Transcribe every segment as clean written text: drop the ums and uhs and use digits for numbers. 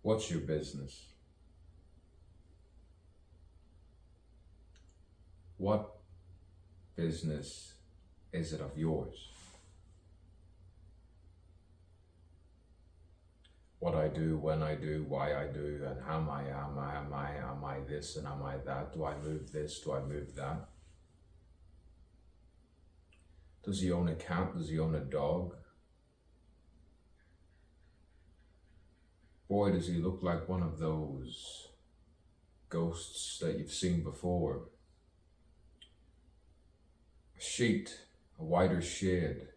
What's your business? What business is it of yours? What I do, when I do, why I do, and am I this and am I that? Do I move this? Do I move that? Does he own a cat? Does he own a dog? Boy, does he look like one of those ghosts that you've seen before. A sheet, a whiter shade,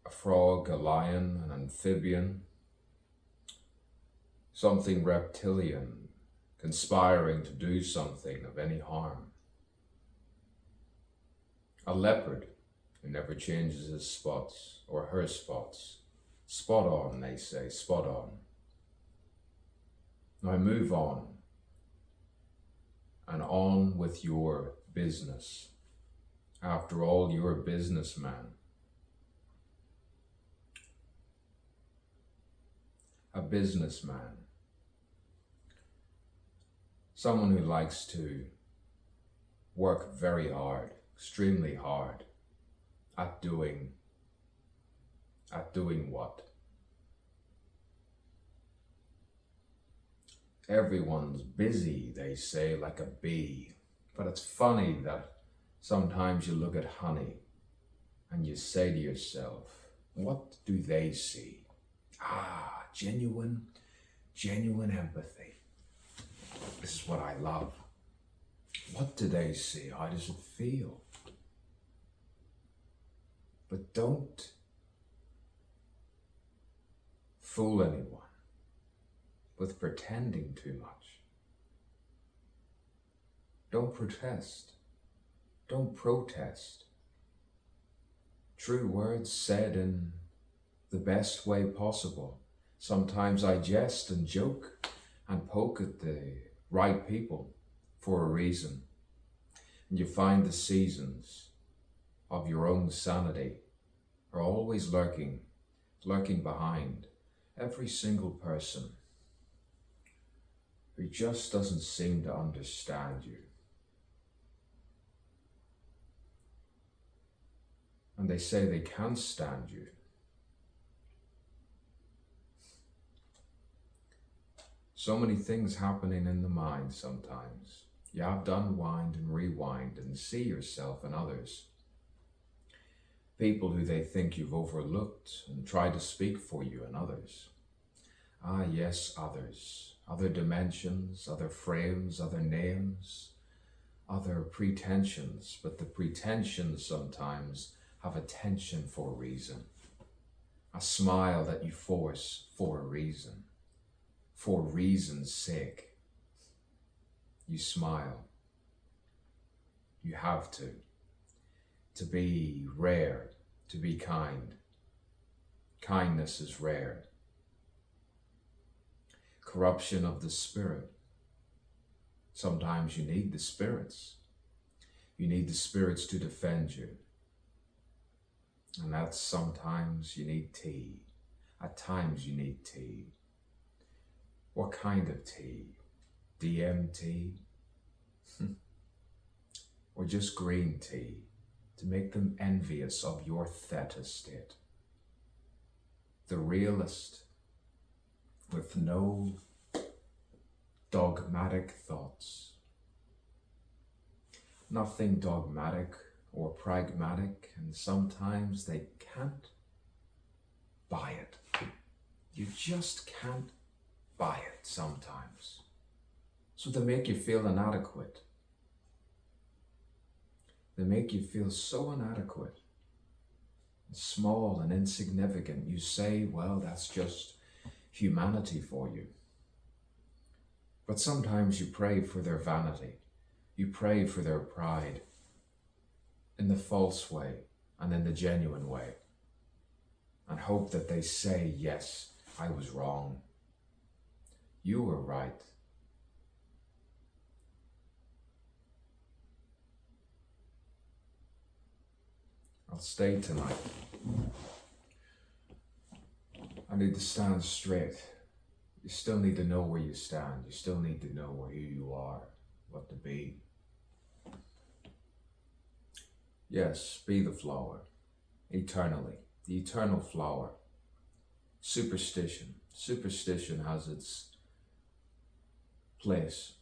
a frog, a lion, an amphibian, something reptilian, conspiring to do something of any harm. A leopard who never changes his spots or her spots. Spot on, they say, spot on. Now move on, and on with your business. After all, you're a businessman. A businessman. Someone who likes to work very hard, extremely hard, at doing what? Everyone's busy, they say, like a bee. But it's funny that sometimes you look at honey and you say to yourself, what do they see? Genuine empathy. This is what I love. What do they see? How does it feel? But don't fool anyone with pretending too much. Don't protest. Don't protest. True words said in the best way possible. Sometimes I jest and joke and poke at the right people for a reason. And you find the seasons of your own sanity are always lurking behind every single person who just doesn't seem to understand you. And they say they can't stand you. So many things happening in the mind sometimes. You have to unwind and rewind and see yourself and others. People who they think you've overlooked and try to speak for you and others. Ah, yes, others. Other dimensions, other frames, other names, other pretensions. But the pretensions sometimes have a tension for a reason. A smile that you force for a reason. For reason's sake. You smile. You have to. To be rare, to be kind. Kindness is rare. Corruption of the spirit. Sometimes you need the spirits. You need the spirits to defend you. And that's sometimes you need tea. At times you need tea. What kind of tea? DMT? Or just green tea to make them envious of your theta state? The realist with no dogmatic thoughts. Nothing dogmatic or pragmatic, and sometimes they can't buy it. You just can't buy it sometimes. So they make you feel inadequate. They make you feel so inadequate, and small and insignificant. You say, well, that's just humanity for you. But sometimes you pray for their vanity. You pray for their pride in the false way and in the genuine way, and hope that they say, yes, I was wrong. You were right. I'll stay tonight. I need to stand straight. You still need to know where you stand. You still need to know who you are, what to be. Yes, be the flower, eternally, the eternal flower. Superstition. Superstition has its place.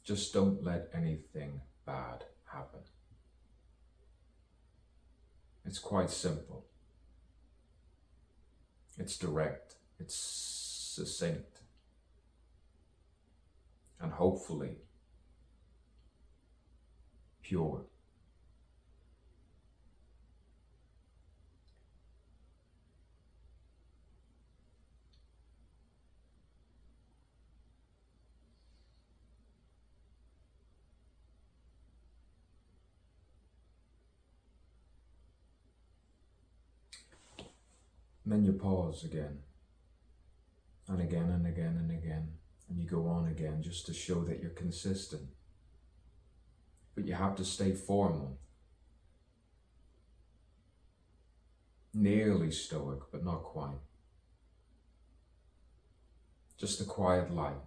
Just don't let anything bad happen. It's quite simple. It's direct. It's succinct. And hopefully pure. And then you pause again, and again, and again, and again, and you go on again just to show that you're consistent. But you have to stay formal. Nearly stoic, but not quite. Just a quiet light.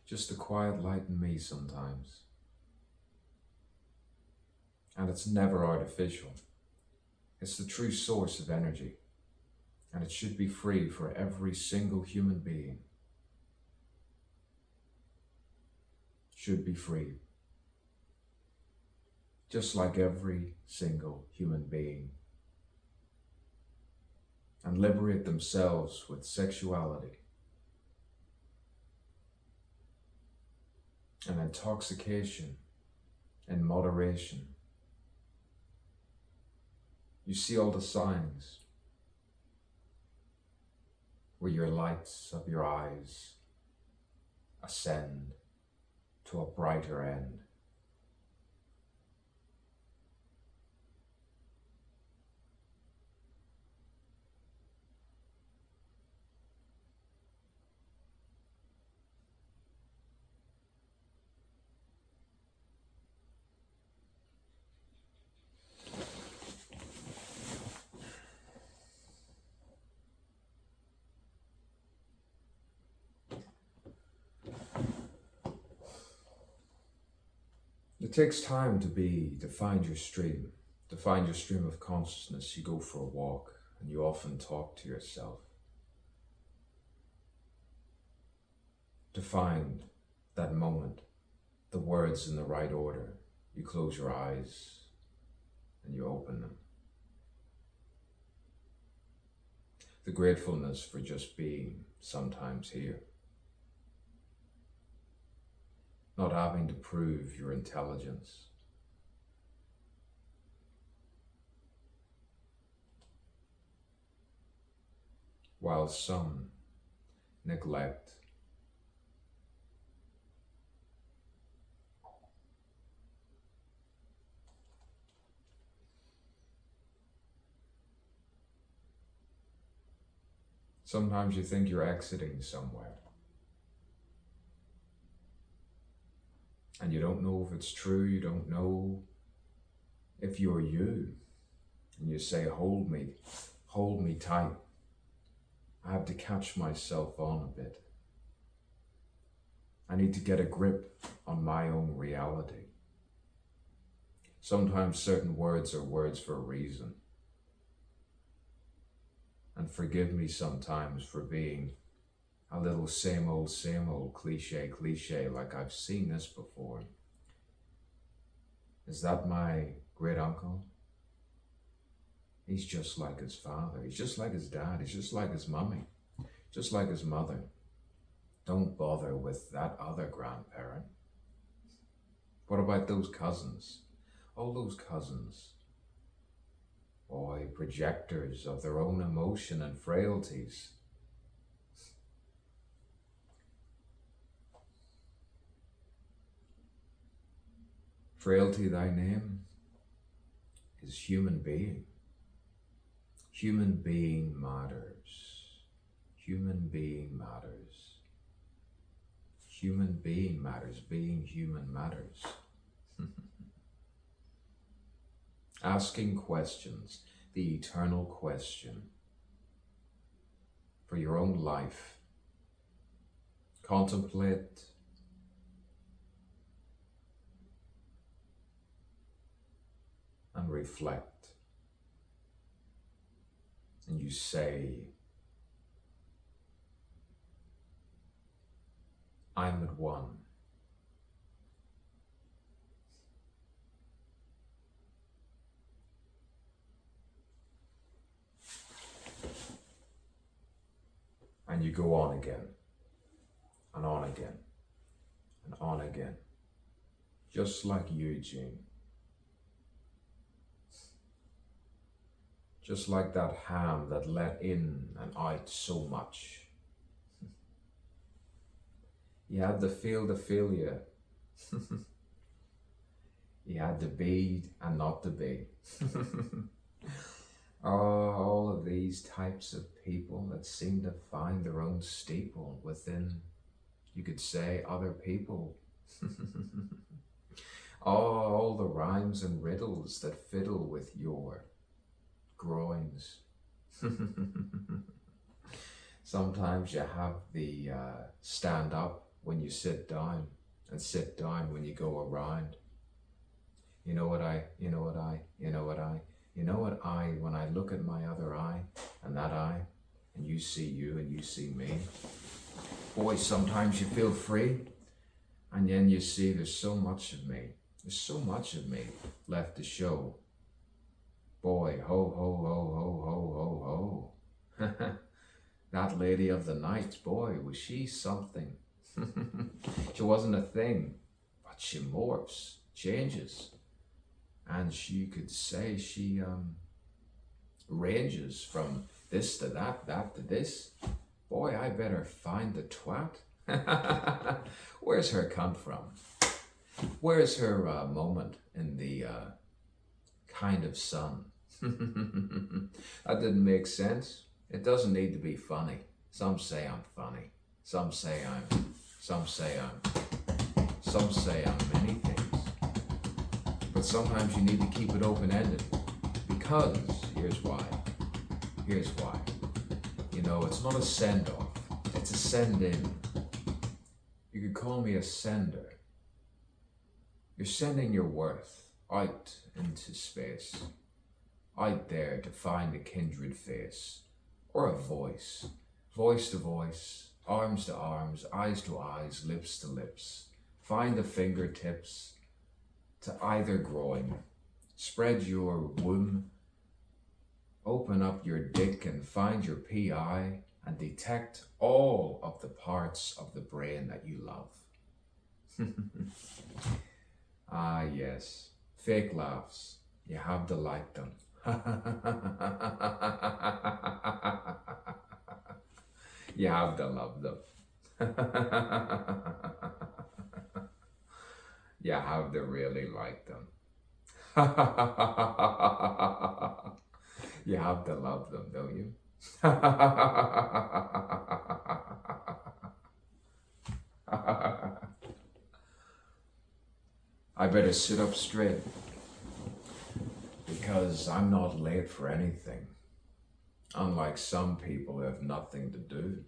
Just a quiet light in me sometimes. And it's never artificial. It's the true source of energy, and it should be free for every single human being. Should be free. Just like every single human being. And liberate themselves with sexuality and intoxication in moderation. You see all the signs where your lights of your eyes ascend to a brighter end. It takes time to find your stream, to find your stream of consciousness. You go for a walk and you often talk to yourself. To find that moment, the words in the right order. You close your eyes and you open them. The gratefulness for just being sometimes here. Not having to prove your intelligence. While some neglect sometimes you think you're exiting somewhere. And you don't know if it's true, you don't know if you're you. And you say, hold me tight. I have to catch myself on a bit. I need to get a grip on my own reality. Sometimes certain words are words for a reason. And forgive me sometimes for being a little same old, cliche, like I've seen this before. Is that my great uncle? He's just like his father. He's just like his dad. He's just like his mummy. Just like his mother. Don't bother with that other grandparent. What about those cousins? All those cousins. Boy, projectors of their own emotion and frailties. Frailty, thy name, is human being. Human being matters. Human being matters. Human being matters. Being human matters. Asking questions, the eternal question for your own life. Contemplate and reflect. And you say, I'm at one. And you go on again, and on again, and on again, just like Eugene. Just like that hand that let in and out so much. You had the feel to feel you. You had to be and not to be. All of these types of people that seem to find their own steeple within, you could say, other people. All the rhymes and riddles that fiddle with your groins. Sometimes you have the stand up when you sit down, and sit down when you go around. You know what I, when I look at my other eye, and that eye, and you see you and you see me. Boy, sometimes you feel free, and then you see there's so much of me. There's so much of me left to show. Boy, ho, ho, ho, ho, ho, ho, ho. That lady of the night, boy, was she something. She wasn't a thing, but she morphs, changes. And she could say she ranges from this to that, that to this. Boy, I better find the twat. Where's her come from? Where's her moment in the kind of sun? That didn't make sense. It doesn't need to be funny. Some say I'm funny. Some say I'm many things. But sometimes you need to keep it open-ended, because here's why. You know, it's not a send-off, it's a send-in. You could call me a sender. You're sending your worth out into space, out there to find a kindred face, or a voice, voice to voice, arms to arms, eyes to eyes, lips to lips. Find the fingertips to either groin. Spread your womb, open up your dick and find your PI and detect all of the parts of the brain that you love. Ah, yes, fake laughs. You have to like them. You have to love them. You have to really like them. You have to love them, don't you? I better sit up straight, because I'm not late for anything. Unlike some people who have nothing to do.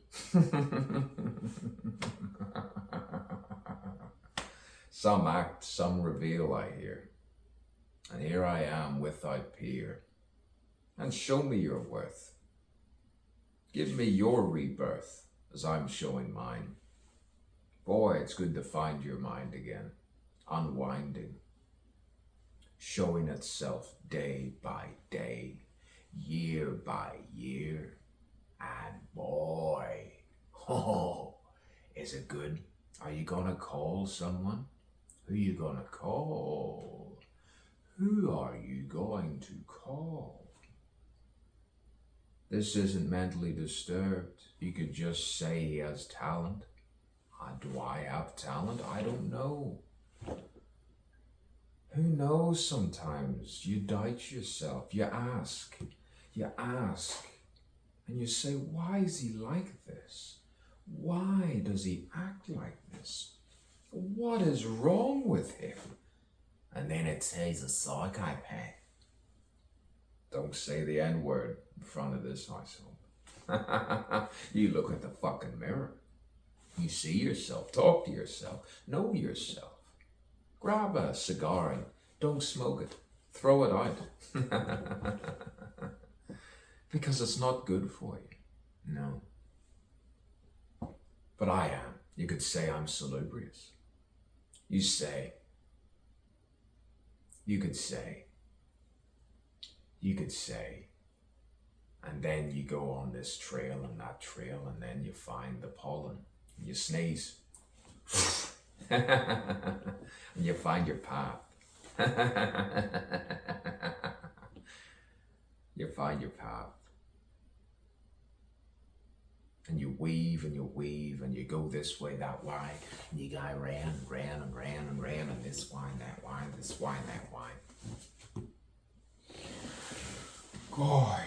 Some act, some reveal, I hear. And here I am without peer. And show me your worth. Give me your rebirth as I'm showing mine. Boy, it's good to find your mind again. Unwinding. Showing itself day by day. Year by year, and boy, oh, is it good? Are you gonna call someone? Who you gonna call? Who are you going to call? This isn't mentally disturbed. You could just say he has talent. Do I have talent? I don't know. Who knows? Sometimes you doubt yourself. You ask, and you say, why is he like this? Why does he act like this? What is wrong with him? And then it says a psychopath. Don't say the N-word in front of this asshole. You look at the fucking mirror. You see yourself. Talk to yourself. Know yourself. Grab a cigar and don't smoke it. Throw it out. Because it's not good for you. No. But I am. You could say I'm salubrious. You could say, and then you go on this trail and that trail, and then you find the pollen, and you sneeze, and you find your path. You find your path. And you weave and you weave and you go this way, that way, and you go ran, and this wine, that wine, this wine, that wine. Boy,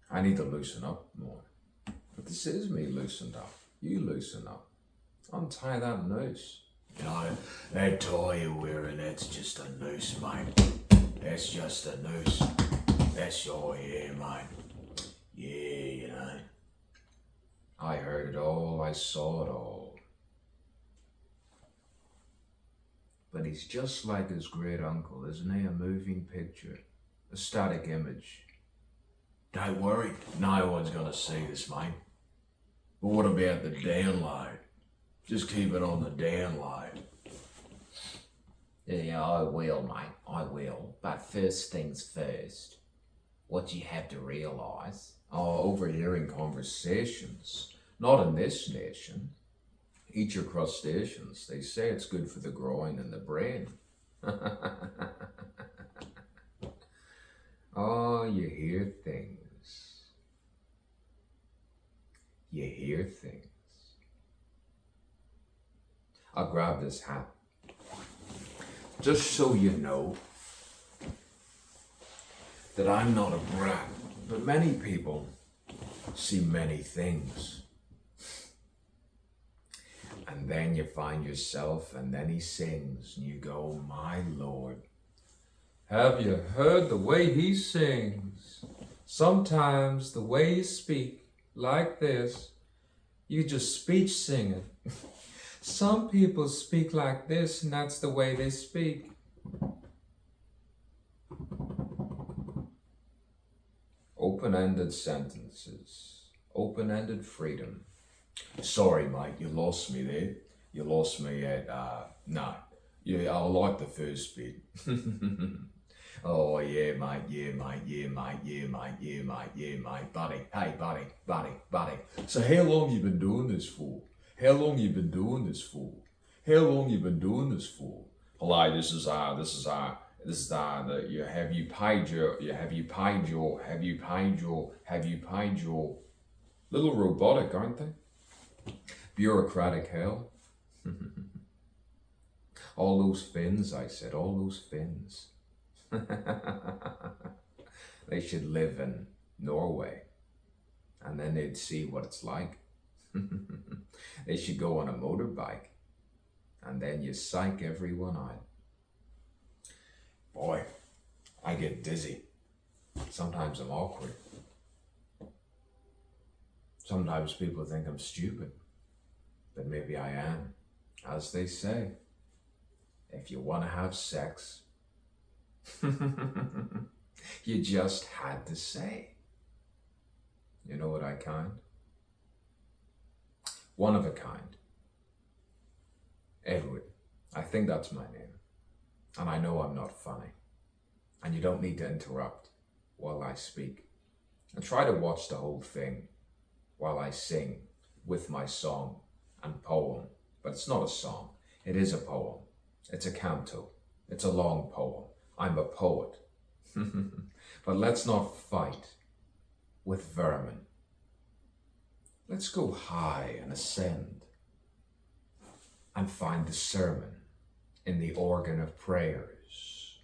I need to loosen up more. But this is me loosened up. You loosen up. Untie that noose. You know, that tie you're wearing, that's just a noose, mate. That's just a noose. That's your hair, mate. Yeah, you know. I heard it all, I saw it all. But he's just like his great uncle, isn't he? A moving picture, a static image. Don't worry, no one's gonna see this, mate. But what about the download? Just keep it on the download. Yeah, I will, mate, I will. But first things first, what you have to realise, overhearing conversations, not in this nation. Eat your crustaceans. They say it's good for the groin and the brain. Oh, you hear things. You hear things. I'll grab this hat. Just so you know that I'm not a brat, but many people see many things. And then you find yourself, and then he sings, and you go, my Lord. Have you heard the way he sings? Sometimes the way you speak, like this, you just speech singing. Some people speak like this, and that's the way they speak. Open-ended sentences, open-ended freedom. Sorry, mate, you lost me there. You lost me at, no. Yeah, I like the first bit. Oh, yeah, mate, yeah, mate, yeah, mate, yeah, mate, yeah, mate, yeah, mate. Buddy, hey, buddy. So how long you been doing this for? How long you been doing this for? How long you been doing this for? Hello, have you paid your little robotic, aren't they? Bureaucratic hell. All those fins, I said, all those fins. They should live in Norway, and then they'd see what it's like. They should go on a motorbike, and then you psych everyone out. Boy, I get dizzy. Sometimes I'm awkward. Sometimes people think I'm stupid, but maybe I am. As they say, if you want to have sex, you just had to say. You know what I kind? One of a kind. Edward. I think that's my name. And I know I'm not funny. And you don't need to interrupt while I speak. And try to watch the whole thing while I sing with my song and poem. But it's not a song. It is a poem. It's a canto. It's a long poem. I'm a poet. But let's not fight with vermin. Let's go high and ascend and find the sermon in the organ of prayers.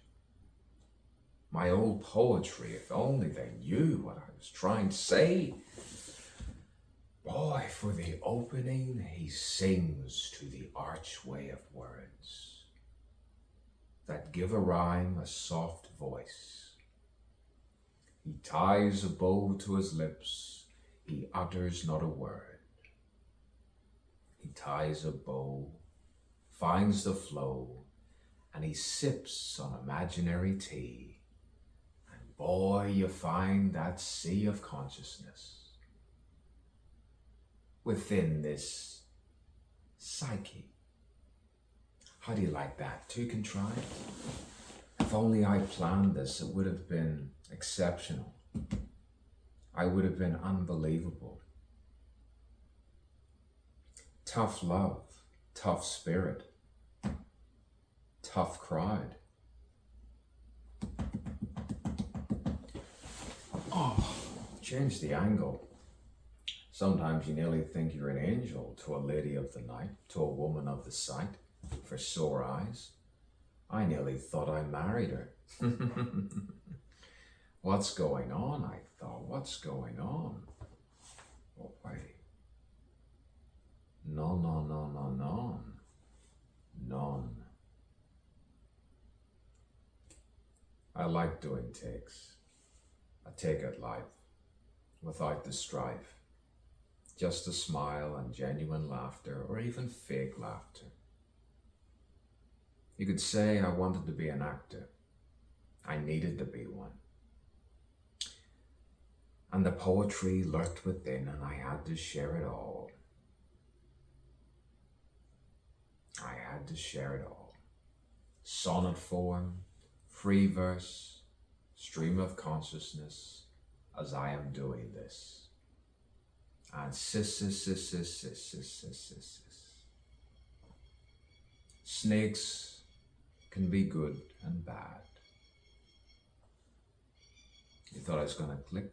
My old poetry, if only they knew what I was trying to say. Boy, for the opening he sings to the archway of words. that give a rhyme a soft voice. He ties a bow to his lips, he utters not a word. He ties a bow, finds the flow, and he sips on imaginary tea. And boy, you find that sea of consciousness within this psyche. How do you like that? Too contrived? If only I planned this, it would have been exceptional. I would have been unbelievable. Tough love, tough spirit, tough crowd. Oh, change the angle. Sometimes you nearly think you're an angel to a lady of the night, to a woman of the sight, for sore eyes. I nearly thought I married her. What's going on? I thought, what's going on? Oh, wait. No, no, no, no, none. None. I like doing takes. A take at life, without the strife. Just a smile and genuine laughter, or even fake laughter. You could say I wanted to be an actor. I needed to be one. And the poetry lurked within, and I had to share it all. I had to share it all. Sonnet form, free verse, stream of consciousness, as I am doing this. And sis. Snakes can be good and bad. You thought I was gonna click?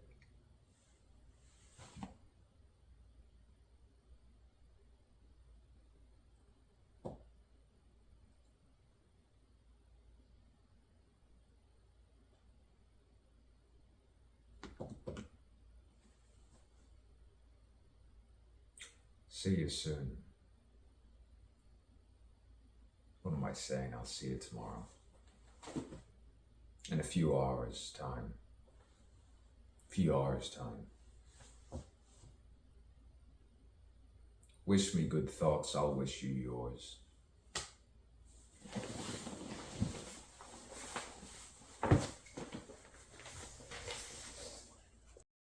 See you soon. What am I saying? I'll see you tomorrow. In a few hours' time. Wish me good thoughts, I'll wish you yours.